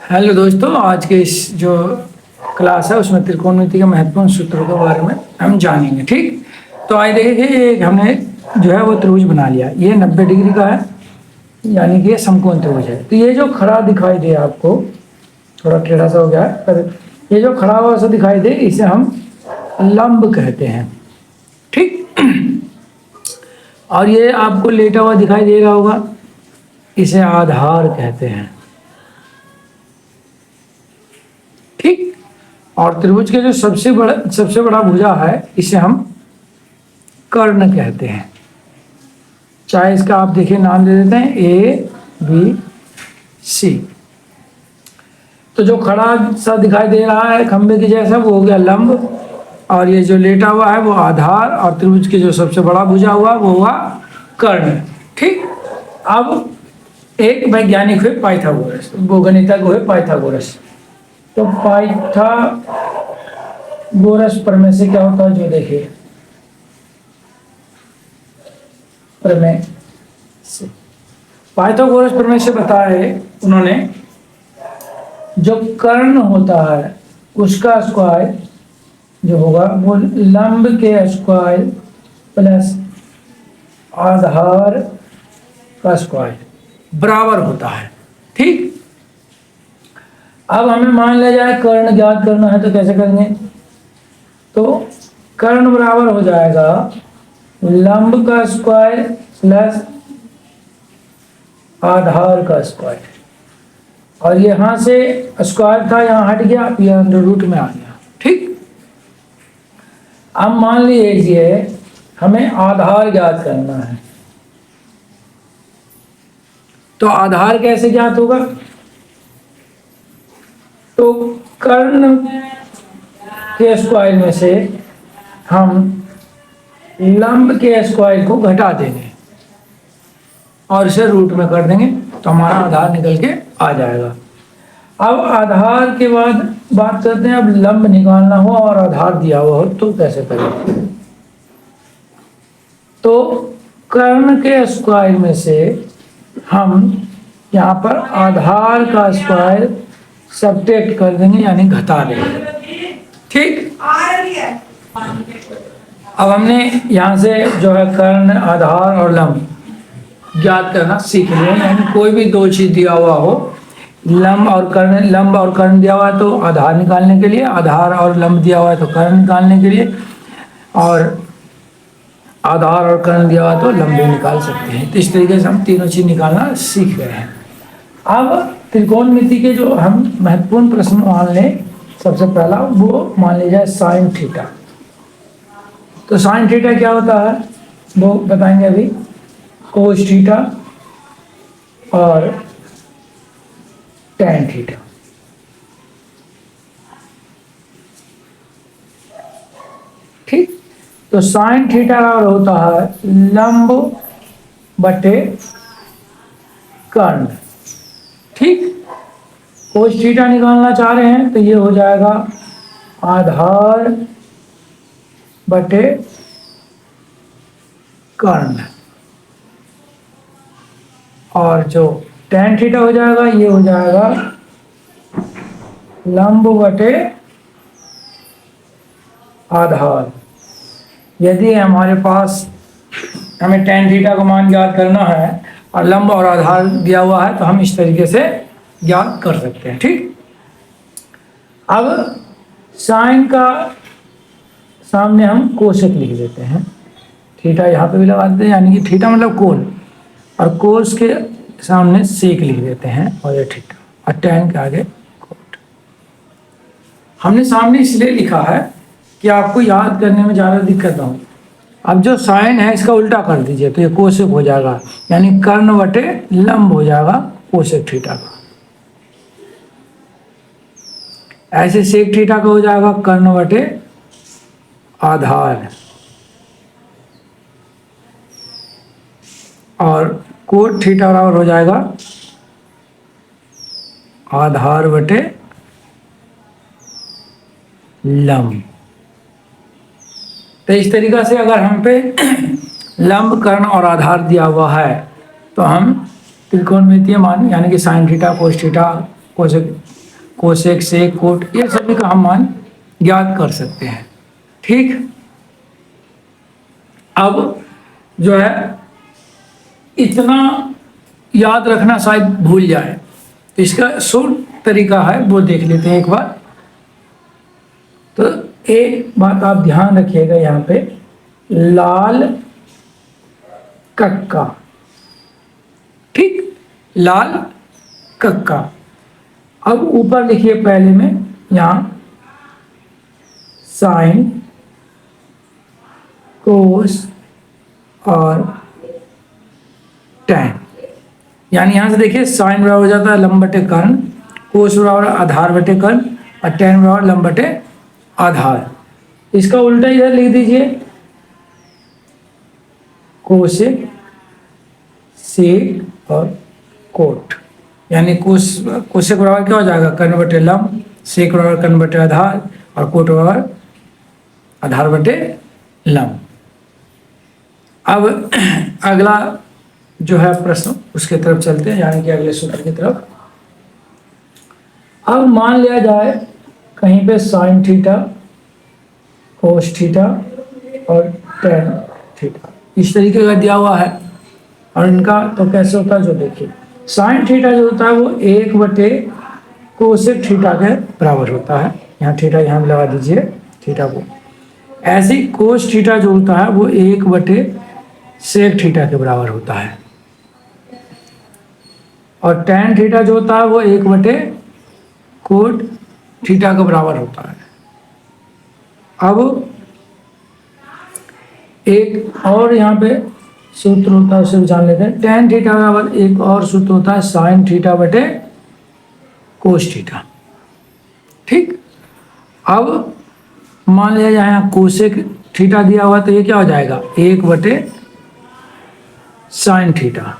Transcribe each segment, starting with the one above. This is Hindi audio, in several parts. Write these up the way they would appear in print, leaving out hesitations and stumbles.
हेलो दोस्तों, आज के इस जो क्लास है उसमें त्रिकोणमिति के महत्वपूर्ण सूत्रों के बारे में हम जानेंगे। ठीक, तो आज देखिए एक हमने जो है वो त्रिभुज बना लिया। ये 90 डिग्री का है, यानी कि ये समकोण त्रिभुज है। तो ये जो खड़ा दिखाई दे आपको, थोड़ा टेढ़ा सा हो गया है, पर ये जो खड़ा हुआ सा दिखाई दे इसे हम लंब कहते हैं। ठीक, और ये आपको लेटा हुआ दिखाई दे रहा होगा, इसे आधार कहते हैं। ठीक, और त्रिभुज के जो सबसे बड़ा भुजा है इसे हम कर्ण कहते हैं। चाहे इसका आप देखिए नाम दे देते हैं ABC। तो जो खड़ा सा दिखाई दे रहा है खंबे की जैसा, वो हो गया लंब, और ये जो लेटा हुआ है वो आधार, और त्रिभुज की जो सबसे बड़ा भुजा हुआ वो हुआ कर्ण। ठीक, अब एक वैज्ञानिक हुए पाइथागोरस, वो गणितज्ञ हुए पाइथागोरस। तो पाइथागोरस प्रमेय से क्या होता है, जो देखिए प्रमेय से, पाइथागोरस प्रमेय से बताया उन्होंने, जो कर्ण होता है उसका स्क्वायर जो होगा वो लंब के स्क्वायर प्लस आधार का स्क्वायर बराबर होता है। ठीक, अब हमें मान लिया जाए कर्ण ज्ञात करना है, तो कैसे करेंगे? तो कर्ण बराबर हो जाएगा लंब का स्क्वायर प्लस आधार का स्क्वायर, और यहाँ से स्क्वायर था यहाँ हट गया, ये अंडर रूट में आ गया। ठीक, अब मान लीजिए हमें आधार ज्ञात करना है, तो आधार कैसे ज्ञात होगा? तो कर्ण के स्क्वायर में से हम लंब के स्क्वायर को घटा देंगे और इसे रूट में कर देंगे, तो हमारा आधार निकल के आ जाएगा। अब आधार के बाद बात करते हैं, अब लंब निकालना हो और आधार दिया हुआ हो तो कैसे करें? तो कर्ण के स्क्वायर में से हम यहाँ पर आधार का स्क्वायर सब्ट्रैक्ट कर देंगे, यानी घटा देंगे। ठीक, अब हमने यहाँ से जो है कर्ण, आधार और लंब ज्ञात करना सीख लिया। यानी कोई भी दो चीज दिया हुआ हो, लंब और कर्ण दिया हुआ है तो आधार निकालने के लिए, आधार और लंब दिया हुआ है तो कर्ण निकालने के लिए, और आधार और कर्ण दिया हुआ तो लंब भी निकाल सकते हैं। तो इस तरीके से हम तीनों चीज निकालना सीख गए हैं। अब त्रिकोणमिति के जो हम महत्वपूर्ण प्रश्न मान लें, सबसे पहला वो मान लीजिए साइन थीटा। तो साइन थीटा क्या होता है वो बताएंगे अभी। कोस थीटा और टैन थीटा। ठीक, तो साइन थीटा और होता है लंब बटे कर्ण। ठीक, कोस थीटा निकालना चाह रहे हैं तो ये हो जाएगा आधार बटे कर्ण, और जो टैन थीटा हो जाएगा ये हो जाएगा लंब बटे आधार। यदि हमारे पास हमें टैन थीटा का मान ज्ञात करना है और लंब और आधार दिया हुआ है तो हम इस तरीके से ज्ञात कर सकते हैं। ठीक, अब साइन का सामने हम कोसेक लिख देते हैं, थीटा यहाँ पे भी लगा देते हैं, यानी कि थीटा मतलब कोण, और कोस के सामने सेक लिख देते हैं, और ये थीटा, और टैन के आगे कोट। हमने सामने इसलिए लिखा है कि आपको याद करने में ज़्यादा दिक्कत ना हो। अब जो साइन है इसका उल्टा कर दीजिए तो ये कोसेक हो जाएगा, यानी कर्ण बटे लंब हो जाएगा कोसेक थीटा का। ऐसे सेक थीटा का हो जाएगा कर्ण बटे आधार, और कोट थीटा बराबर हो जाएगा आधार बटे लंब। तो इस तरीक़ा से अगर हम पे लंब, कर्ण और आधार दिया हुआ है तो हम त्रिकोणमितीय मान यानी कि sine theta, cos theta, cosec cosec, sec, cot, ये सभी का हम मान ज्ञात कर सकते हैं। ठीक, अब जो है इतना याद रखना शायद भूल जाए, तो इसका शॉर्ट तरीका है वो देख लेते हैं एक बार। तो एक बात आप ध्यान रखिएगा, यहाँ पे लाल कक्का, ठीक, लाल कक्का। अब ऊपर लिखिए पहले में यहाँ साइन, कोस और टैन, यानी यहाँ से देखिए साइन बराबर हो जाता है लंब बटे कर्ण, कोस बराबर आधार बटे कर्ण और टैन बराबर लंब बटे आधार। इसका उल्टा इधर लिख दीजिए, कोसेक, सेक और कोट, यानी कोसेक बराबर क्या हो जाएगा, कर्ण बटे लंब, सेक बराबर कर्ण बटे आधार और कोट बराबर आधार बटे लंब। अब अगला जो है प्रश्न, उसके तरफ चलते हैं, यानी कि अगले सूत्र की तरफ। अब मान लिया जाए कहीं पे साइन थीटा, कोस थीटा और टैन थीटा इस तरीके का दिया हुआ है, और इनका तो कैसे होता है जो देखिए, साइन थीटा जो होता है वो 1 बटे कोसेक थीटा के बराबर होता है, यहाँ थीटा यहाँ भी लगा दीजिए थीटा को। ऐसे ही कोस थीटा जो होता है वो 1 बटे सेक थीटा के बराबर होता है, और टैन थीटा जो होता है वो 1 बटे कोट थीटा के बराबर होता है। अब एक और यहाँ पे सूत्र होता है, उसे भी जान लेते हैं। टैन थीटा बराबर एक और सूत्र होता है साइन थीटा बटे कोस थीटा। ठीक, अब मान लिया जाए यहाँ कोसेक थीटा दिया हुआ, तो ये क्या हो जाएगा, 1 बटे साइन थीटा।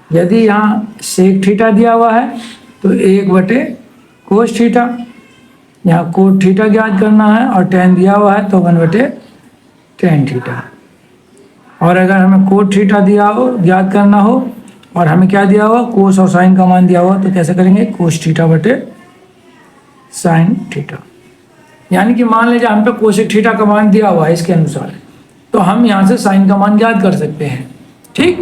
यदि यहाँ सेक थीटा दिया हुआ है तो 1 बटे कोस थीटा, यहाँ कोट थीटा ज्ञात करना है, और टैन दिया हुआ है तो 1 बटे टैन थीटा। और अगर हमें कोट थीटा दिया हो ज्ञात करना हो, और हमें क्या दिया हुआ, कोस और साइन का मान दिया हुआ, तो कैसे करेंगे, कोस थीटा बटे साइन थीटा। यानी कि मान लीजिए हम पे कोसेक थीटा का मान दिया हुआ है इसके अनुसार, तो हम यहाँ से साइन का मान ज्ञात कर सकते हैं। ठीक,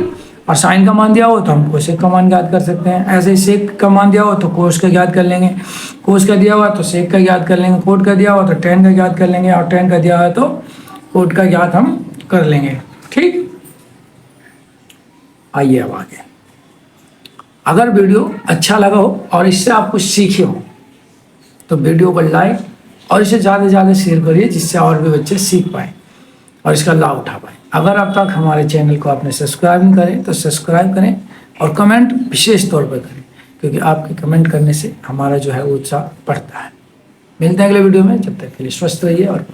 और साइन का मान दिया हो तो हम कोसेक का मान ज्ञात कर सकते हैं। ऐसे ही सेक का मान दिया हो तो कोस का ज्ञात कर लेंगे, कोस का दिया हुआ तो सेक का ज्ञात कर लेंगे, कोट का दिया हुआ तो टैन का ज्ञात कर लेंगे, और टैन का दिया हुआ तो कोट का ज्ञात हम कर लेंगे। ठीक, आइए अब आगे। अगर वीडियो अच्छा लगा हो और इससे आप कुछ सीखे हो तो वीडियो को लाइक और इसे ज़्यादा से ज़्यादा शेयर करिए, जिससे और भी बच्चे सीख पाएँ और इसका लाभ उठा पाएँ। अगर अब तक हमारे चैनल को आपने सब्सक्राइब नहीं करें तो सब्सक्राइब करें, और कमेंट विशेष तौर पर करें, क्योंकि आपके कमेंट करने से हमारा जो है उत्साह बढ़ता है। मिलते हैं अगले वीडियो में, जब तक के लिए स्वस्थ रहिए और